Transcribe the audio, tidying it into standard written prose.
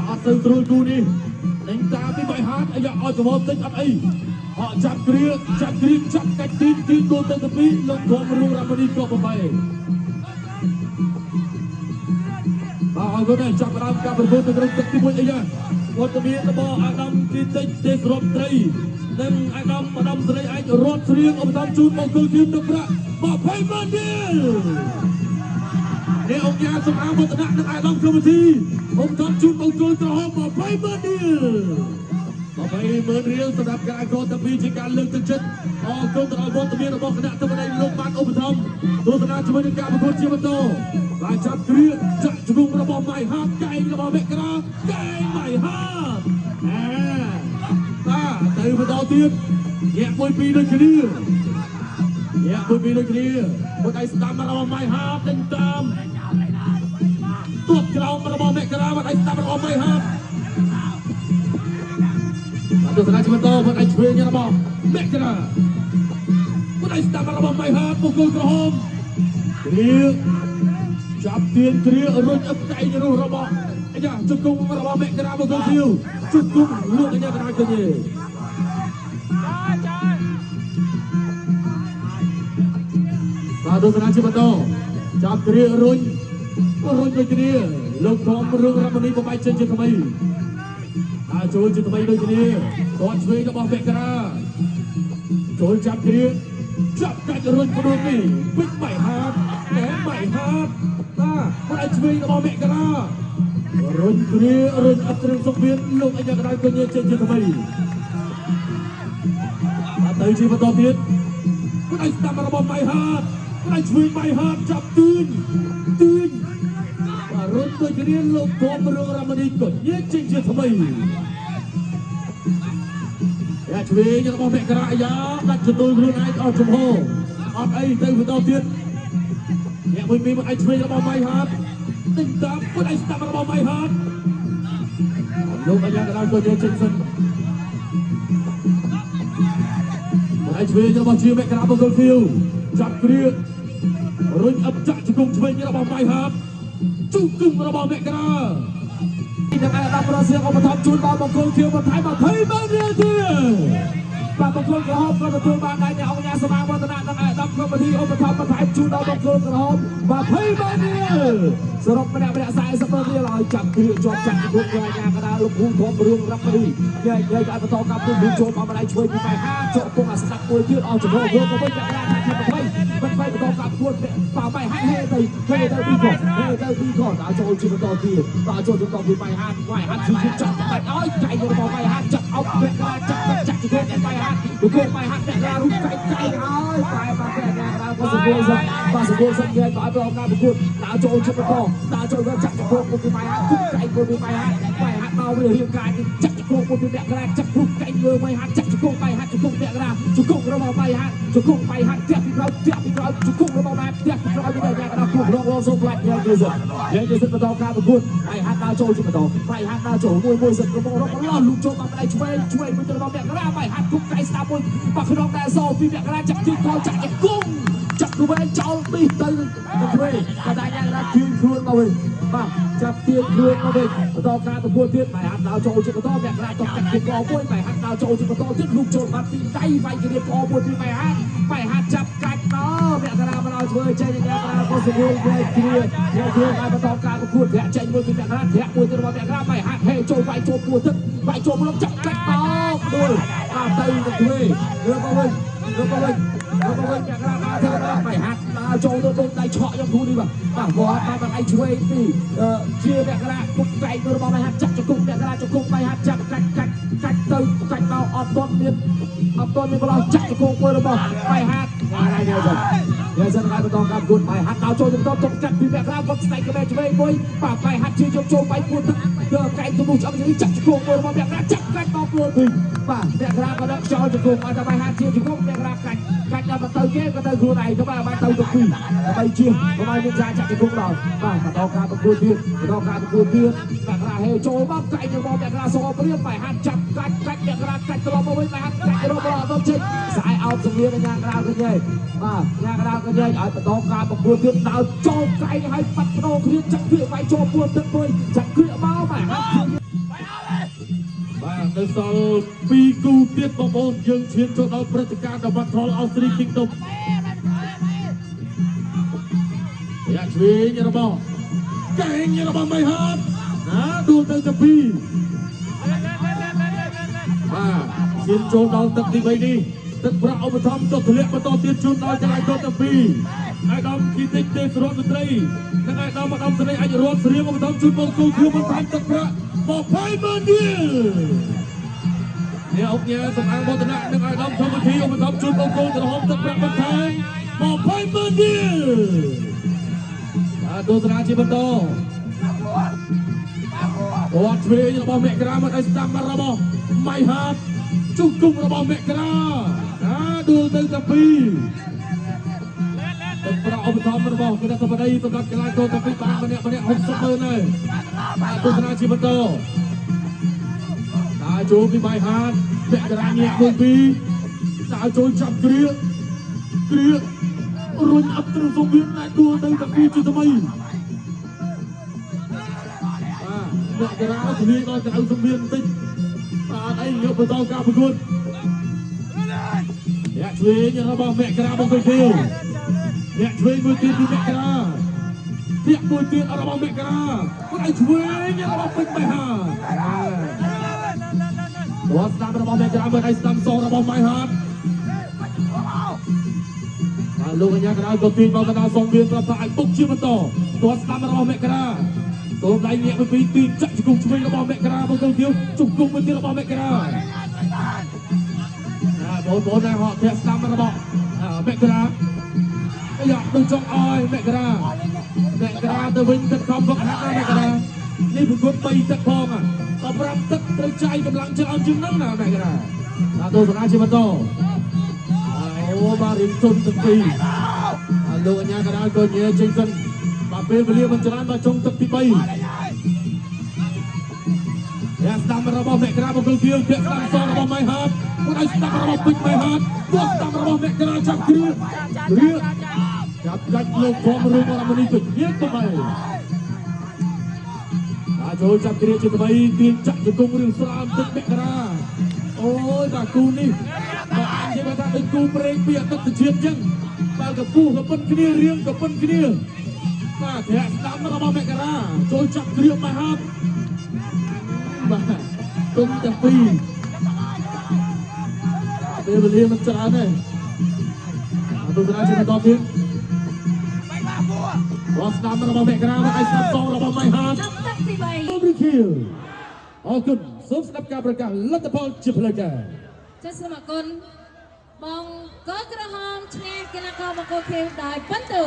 អត់ទៅត្រួយគូនេះលេងតាមពីបៃហាតអាយ៉ាអត់ចំហតិចអត់អីអត់ចាប់គ្រាចាប់កាច់ទីគោលទៅទីលោកធំរូងរ៉ាម៉ានីក៏ប្របែអរគុណចាប់ដើមការប្រកួតទៅក្រុមទឹកទី1អាយ៉ាវត្តមានរបស់អាដាមគីតិចទេសរដ្ឋត្រីនិងអាដាមស្រីអាចរត់ស្រៀងឧបត្ថម្ភជូនមកគូជឿនទឹកប្រាក់20ម៉ឺននេះអង្គការសម្អាតវឌ្ឍនៈនិងអាដាមកម្មវិធីឧបត្ថម្ភជូនមកគូក្រហម20ម៉ឺនរៀលសម្រាប់ការកោតតាពីជាការលើកទឹកចិត្តអរគុណទៅដល់វត្តមានរបស់គណៈកម្មការលោកបានឧបត្ថម្ភទស្សនាជាមួយនឹងការប្រកួតជាបន្តបានចាប់គ្រាចាក់ជ្រុងរបស់ម៉ៃហាបកែងរបស់មេក្រាកែងម៉ៃហាបទៅបន្តទៀតញាក់1 2ដូចគ្នាមួយដៃស្ដាំរបស់ម៉ៃហាបដេញតាមទួតក្រោមរបស់មេក្រាមួយដៃស្ដាំរបស់ម៉ៃហាបទស្សនាជាបន្តមួយដៃឆ្វេងរបស់មេក្រាមួយដៃស្ដាំរបស់ម៉ៃហាបបុគ្គលក្រហមគ្រាចាប់ទៀនគ្រារុញអឹបកែងរបស់អាយ៉ាជង្គង់របស់មេក្រាបុគ្គលធៀវជង្គង់លួចអាយ៉ាកណ្ដាលឃើញទេបាទទស្សនាជាបន្តចាប់គ្រារុញដូចគ្នាលោកធំរឿងរ៉ាម៉ានីបបាយចេញជាថ្មីចូលជាថ្មីដូចគ្នាគាត់ឆ្វេងរបស់មេក្រាចូលចាប់គ្រាចាប់កាច់រុញខ្លួននេះវិចបៃហាតគាត់ឆ្វេងរបស់មេក្រារុញគ្រារុញអត់ត្រឹមសុខមានលោកអាយ៉ាកណ្ដាលកញ្ញាចេញជាថ្មីទៅជាបន្តទៀតគាត់ស្ដាប់របស់បៃហាតគាត់ឆ្វេងបៃហាតចាប់ទាញរុញដូចគ្នាលោកធំរឿងរ៉ាម៉ានីក៏ញាចេញជាថ្មីឆ្វេងរបស់មេក្រាអាយ៉ាដាច់ចតុយខ្លួនឯងអស់ចំហអត់អីទៅបន្តទៀតអ្នកមួយឯងឆ្វេងរបស់បៃហាតទិញតាមគាត់ឯងស្ដាប់របស់បៃហាតលោកអាយ៉ាកណ្ដាលក៏ញាចេញសិនឯងឆ្វេងរបស់ជាមេក្រាបុគ្គលធៀវចាប់គ្រារុញអឹបចាក់ជង្គង់ឆ្វេងរបស់បៃហាតជង្គង់របស់មេក្រានឹងអាដាមរស់សៀងឧបត្ថម្ភជូនដល់បុគ្គលធៀវបន្ថែម20ម៉ឺនរៀលទៀតបាទបុគ្គលក្រហមក៏ទទួលបានដែរអ្នកអង្គការសមាគមវឌ្ឍនៈនិងអាដាមកម្មវិធីឧបត្ថម្ភបន្ថែមជូនដល់បុគ្គលក្រហម20ម៉ឺនរៀលសរុបម្នាក់40ម៉ឺនរៀលឲ្យចាប់គ្រាជាប់ចាក់ជង្គង់អាញាកណ្ដាលលោកភូមិធំរឿងរ៉ាប់រីយាយឲ្យបន្តកម្មពុំចូលមកម្ដាយឆ្វេងពីបៃហាជាប់ពុកអាស្ដាប់មួយទៀតអស់ចំហរួមទៅវិញចាក់រាថា20មិនphảiបន្តកម្មពួតបើបៃហាហេទៅពីគាត់ដល់ចូលជាបន្តទៀតដល់ចូលបន្តពីបៃហាជួយចាប់បាច់ឲ្យចៃរបស់បៃហាចាប់អោបមេក្រាចាក់ជង្គង់បៃហាបុគ្គលបៃហាអ្នករារូបចៃឲ្យតែមកតែដល់ក៏សង្កូលសិនគេបើប្រងការប្រកួតដល់ចូលជាបន្តដល់ចូលចាក់ជង្គង់ពីបៃហាគុកចៃពីបៃហាមកវារៀងកាយចាក់ជង្គង់ពីអ្នកក្រាចាក់គុកចៃលើបៃហាចាក់ជង្គង់បៃហាជង្គង់អ្នកក្រាជង្គង់របស់បៃហាជង្គង់បៃហាទៀតពីក្រោយជង្គង់របស់បែបទៀតពីក្រោយពីអ្នកក្រាគុករងសូផ្លាច់យ៉ាងយឺសិនបន្តការប្រកួតបៃហាដល់ចូលជាបន្តបៃហាដល់ចូលមួយសិនរបស់លោកលោកចូលមកដៃឆ្វេងមួយទៅរបស់អ្នកក្រាបៃហាគុកចៃស្ដាប់មួយបាក់ក្នុងដែរសពីអ្នកក្រាចាក់ទីខោចាក់ជង្គង់ចាក់ទៅចោលពីទៅឆ្វេងក៏ដែរយ៉ាងណាជឿនខ្លួនមកវិញបាទចាប់ទៀនខ្លួនមកវិញបន្តការប្រកួតទៀតបៃហាដល់ចូលជាបន្តអ្នកក្រាចាក់ទីខោមួយបៃហាដល់ចូលជាបន្តទៀតលោកចូលបាត់ពីដៃវាយគ្នាខោមួយពីបៃហាចាប់កាច់ដល់អ្នកក្រាមកដល់ធ្វើចេញអ្នកក្រាក៏ស្រួលវាយគ្នាឲ្យបន្តការប្រកួតធាក់ចេញមួយពីអ្នកក្រាធាក់មួយទៅរបស់អ្នកក្រាបៃហាហេចូលវាយចូលពួតទឹកវាយចូលមកចាប់កាច់ដល់ដួលបាទទៅធ្វើរើមកវិញអ្នកក្រាមកធ្វើដល់បៃហាដល់ចូលទៅដៃឆក់យ៉ាងធូរនេះបាទគាត់បានឯងឆ្វេងពីជាអ្នកក្រាគុកកែងរបស់បៃហាចាក់ជង្គង់អ្នកក្រាជង្គង់បៃហាចាប់កាច់ទៅកាច់ដល់អត់ទាន់មានប្រឡោះចាក់ជង្គង់មួយរបស់បៃហាอะไรเนี่ยสิយើងសិនតែបន្តការប្រកួតបៃហាត់ដល់ចូលទៅតុកចាត់ពីអ្នកក្រាវឹកស្នែកក្បែរឆ្វេងមួយបាទបៃហាត់ជាចូលបៃពួតទឹកកែងទៅមុខឆ្អឹងនេះចាក់ជង្គង់មួយរបស់អ្នកក្រាចាក់កាច់ដល់ខ្លួនវិញបាទអ្នកក្រាក៏ដឹកចូលជង្គង់ឲ្យតែបៃហាត់ជាជង្គង់អ្នកក្រាកាច់ដល់ទៅគេក៏ទៅខ្លួនឯងទៅបាទទៅទៅពីដើម្បីជាកុំឲ្យមានចាក់ជង្គង់ដល់បាទបន្តការប្រកួតទៀតអ្នកក្រាហេចូលមកកែងរបស់អ្នកក្រាសអព្រាមបៃហាត់ចាប់កាច់អ្នកក្រាកាច់ត្រឡប់មកវិញបៃហាត់កាច់របស់ទៅជិះស្អាយអោបជំនាញអ្នកក្រាទៅញ៉េបាទអ្នកក្រាក៏ញ៉េឲ្យបន្តការប្រកួតទៀតដល់ចូលកែងឲ្យបាត់បដោគ្នាចាក់វាវាយចូលពួតទឹកមួយចាក់គ្រាមកបាទ នៅសល់2គូទៀតបងប្អូនយើងឈានចូលដល់ព្រឹត្តិការណ៍ The Battle of Three Kingdom យ៉ាឆ្វេងរបស់កែងរបស់មៃហាតណាដួលទៅទី2បាទឈានចូលដល់ទឹកទី3នេះទឹកប្រាក់ឧបត្ថម្ភចុះធ្លាក់បន្តទៀតជូនដល់ចរាចរណ៍ទី2អាយដាមគីតិចទេសរដ្ឋមន្ត្រីនិងអាយដាមឧត្តមសេនីយ៍អញ្ញារដ្ឋស្រៀងឧបត្ថម្ភជូនបងគូគ្រូបន្ថែមទឹកប្រាក់20,000 រៀលអ្នកអង្គញាសម្អាងវឌ្ឍនៈនិងអាយដាមធម្មធីឧបត្ថម្ភជូនបងគូក្រហមទឹកប្រាក់បន្ថែម20,000 រៀលបាទទស្សនាជាបន្តគាត់ឆ្វេងរបស់មេក្រាមកឲ្យស្ដាប់របស់ម៉ៃហាតជុំគុំរបស់មេក្រាដួលទៅទី2ទឹកប្រាក់ឧបត្ថម្ភរបស់គណៈបតីសម្រាប់កីឡាករទី2បានម្នាក់60,000ហើយទស្សនាជាបន្តដើរចូលពីម៉ៃហាតមេក្រាញាក់1 2ដើរចូលចាប់គ្រារុញអត់ត្រូវសង្វៀនដួលទៅទី2ជាថ្មីអ្នកកីឡាជំនាញដល់ក្រៅសង្វៀនបន្តិចបាទអីយកបន្តការប្រកួតអ្នកឆ្វេងរបស់មេក្រាបងគុយខៀវអ្នកឆ្វេងមួយទៀតពីមេក្រាទៀតមួយទៀតរបស់មេក្រាគាត់ឲ្យឆ្វេងរបស់ពេជ្របៃហាគាត់ស្ដាប់របស់មេក្រាមើលឲ្យស្ដាប់សងរបស់បៃហាបាទលោកកញ្ញាកណ្ដាលក៏ទាញមកកណ្ដាលសងមានប្រាប់ថាឲ្យបុកជាបន្តគាត់ស្ដាប់របស់មេក្រាតោះដៃញាក់ពីទីចាក់ជង្គង់ឆ្វេងរបស់មេក្រាបងគៀវជង្គង់មួយទៀតរបស់មេក្រាបងណាហត់ធាក់ស្ដាំរបស់មេក្រាយ៉ាដូចចង់ឲ្យមេក្រាទៅវិញទឹកខំវឹកហាត់ណាមេក្រានេះប្រកួត3ទឹកផងដល់5ទឹកត្រូវចាយកម្លាំងច្រើនជាងហ្នឹងណាមេក្រាទស្សនាជាបន្តអូបាទរៀងជន់ទឹក2លោកអញ្ញាកណ្ដាលក៏ញ៉ែចេញសិនបាទពេលវេលាមិនច្រើនដល់ចុងទឹកទី3អ្នកស្ដាំរបស់មេក្រាបងគៀវធាក់ស្ដាំសងរបស់ម៉ៃហាតគាត់ឲ្យស្ដាំរបស់ពេជ្រម៉ៃហាតគាត់ស្ដាំរបស់មេក្រាចាប់គ្រាចាប់ដាច់លោកធម្មរឿងរមនីទៅទៀតទៅហើយចូលចាប់គ្រាជាថ្មីទាញចាក់ជង្គង់រឿងស្រាមទឹកមេក្រាអូយបាទគូនេះបាទអញ្ចឹងថាដូចគូប្រេងពីអតីតជាតិអញ្ចឹងបាទកពូក៏ប៉ុនគ្នារៀងក៏ប៉ុនគ្នាបាទធាក់ស្ដាំរបស់មេក្រាចូលចាប់គ្រាម៉ៃហាតបាទទុំទាំងពីរពេលវេលាមិនច្រើនទេទស្សនាជាបន្តទៀតគាត់ស្ដាំរបស់មេក្រាមកឲ្យស្ដាប់សងរបស់ម៉ៃហាតទឹកទី3រីខៀវអរគុណសូមស្ដាប់ការប្រកាសលទ្ធផលជាផ្លូវការចាសសូមអរគុណបងកក្រហមឈ្នះកីឡាករបង្គោលខៀវដោយពិនទូ